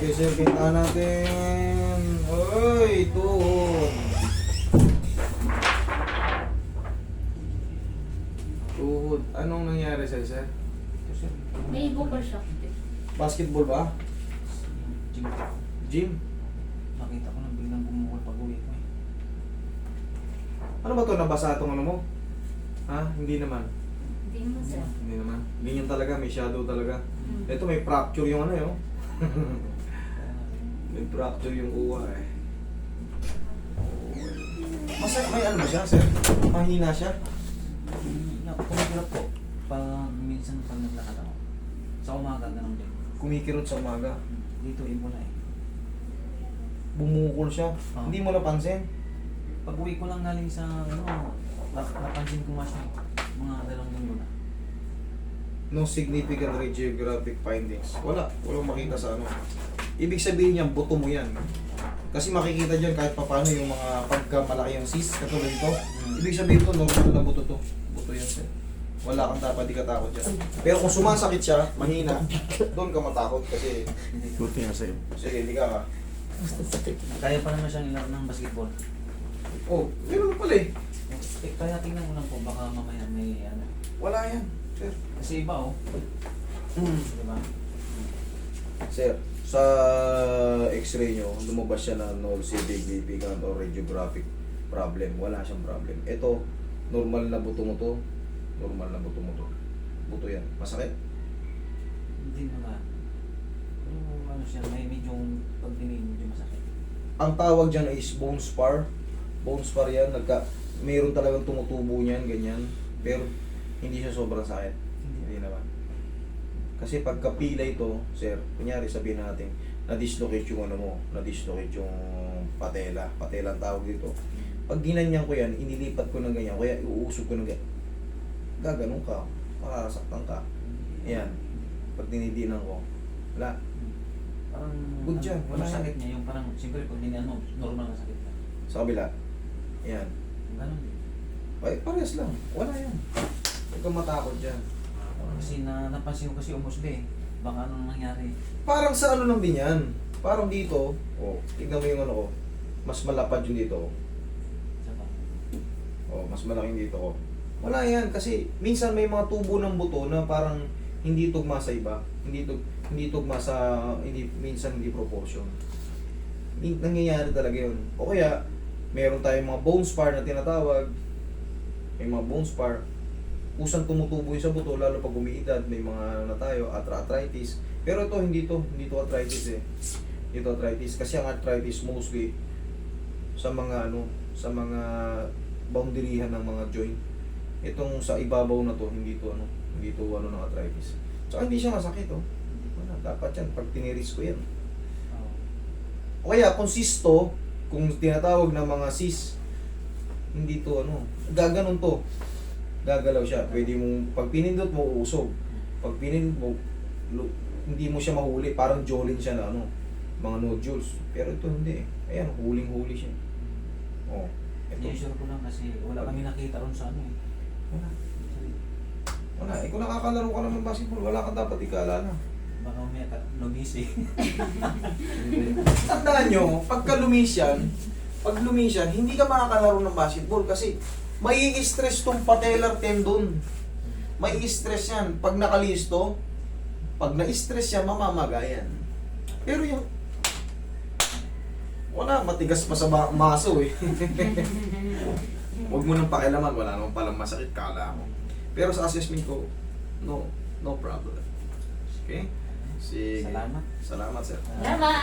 Okay, sir, kita natin. Uy, tuhod. Tuhod. Anong nangyari sa'yo, sir? Ito sir. May bukol shock. Basketball ba? Gym. Gym? Nakita ko nang biglang bumukol pag uwi ko eh. Ano ba to? Nabasa itong ano mo? Ha? Hindi naman. Hindi mo, sir. Hindi naman. Ganyan talaga, may shadow talaga. Hmm. Ito may fracture yung ano yun. Kaya nga, May fracture yung uwa eh. May ano ba siya, sir? Mahina siya? kumikirot ko. Minsan pag naglakad ako. Sa umaga, ganun din. Kumikirot sa umaga. Dito, ibo na eh. Bumukol siya. Ah. Hindi mo napansin? Pag uwi ko lang galing sa, napansin ko nga siya. Mga 2 linggo na. No significant radiographic findings. Walang makita sa ano. Ibig sabihin niyan, buto mo yan. Kasi makikita dyan kahit paano yung mga pagkamalaki yung cyst, katulad ito. Ibig sabihin ito, normal na buto to. Buto yan, sir. Wala kang dapat, di ka takot dyan. Pero kung sumasakit siya, mahina, doon ka matakot kasi buti nga sa'yo. Sige, hindi ka. Kaya pa naman siyang ilaro ng basketball. Oh, meron na pala eh. Kaya tingnan mo lang po, baka mamaya may ano. Wala yan, sir. Kasi iba oh. Diba? Sir, sa x-ray nyo, lumabas siya na no significant or radiographic problem. Wala siyang problem. Ito, normal na buto mo to. Normal na buto mo to. Buto yan. Masakit? Hindi naman. Pero ano siya, may medyo pag tingin medyo masakit. Ang tawag dyan is bone spar. Bone spar yan. Mayroon talagang tumutubo niyan, ganyan. Pero hindi siya sobrang sakit. Hindi naman. Kasi pagkapila ito, sir, kunyari sabihin natin, na-dislocate yung ano mo, na-dislocate yung patela. Patela ang tawag dito. Pag ginanyan ko yan, inilipat ko ng ganyan, kaya iuusog ko ng ganyan. Gaganon ka, makakasaktan ka. Ayan. Pag dinidinan ko, wala. Parang Good job, Wala wala sakit niya, yung parang siyempre pag ano, normal na sakit lang. Sa kabila. Ayan. Ganun. Ay, parehas lang. Wala yan. Huwag kang matakot dyan. Kasi napansin ko kasi umusli eh. Baka anong nangyari. Parang sa ano lang din yan. Parang dito, oh, tignan mo yung ano ko. Mas malapad yung dito. Saka, Oh, mas malaking dito ko. Wala yan kasi minsan may mga tubo ng buto na parang hindi tugma sa iba. Hindi tugma sa minsan hindi proportion. Nangyayari talaga yun. O kaya meron tayong mga bone spar na tinatawag. May mga bone spar. Kusang tumutubo yung sa buto lalo pag umiidad, may mga na tayo, arthritis. Pero ito hindi to arthritis eh. Ito arthritis kasi ang arthritis mostly sa mga sa mga boundaryhan ng mga joint. Itong sa ibabaw na to, hindi to ng arthritis. Tsaka hindi siya masakit oh. Wala, dapat yan pag tiniris ko yan. oh, O kaya kung cysto, kung tinatawag na mga cyst, hindi to gaganon to. Gagalaw siya. Pwede mong, pag pinindot mo, uusog. Pag pinindot mo, hindi mo siya mahuli. Parang jolin siya na mga nodules. Pero ito hindi eh. Ayan, huling-huli siya. Oh, ito. i-sure ko lang kasi wala kami nakita ron sa ano eh. Wala. Eh, kung nakakalaro ka naman basketball, wala kang dapat ikaalala. Baka may lumisi. Tandaan nyo, pag lumis yan, hindi ka makakalaro ng basketball kasi may stress tong patellar tendon. May stress yan. Pag nakalisto, pag na-stress yan, mamamaga yan. Pero yung wala, matigas pa sa maso eh. Huwag mo nang pakialaman, wala naman palang masakit, kala mo. Pero sa assessment ko, no problem. Okay? Sige. Salamat. Salamat, sir. Salamat!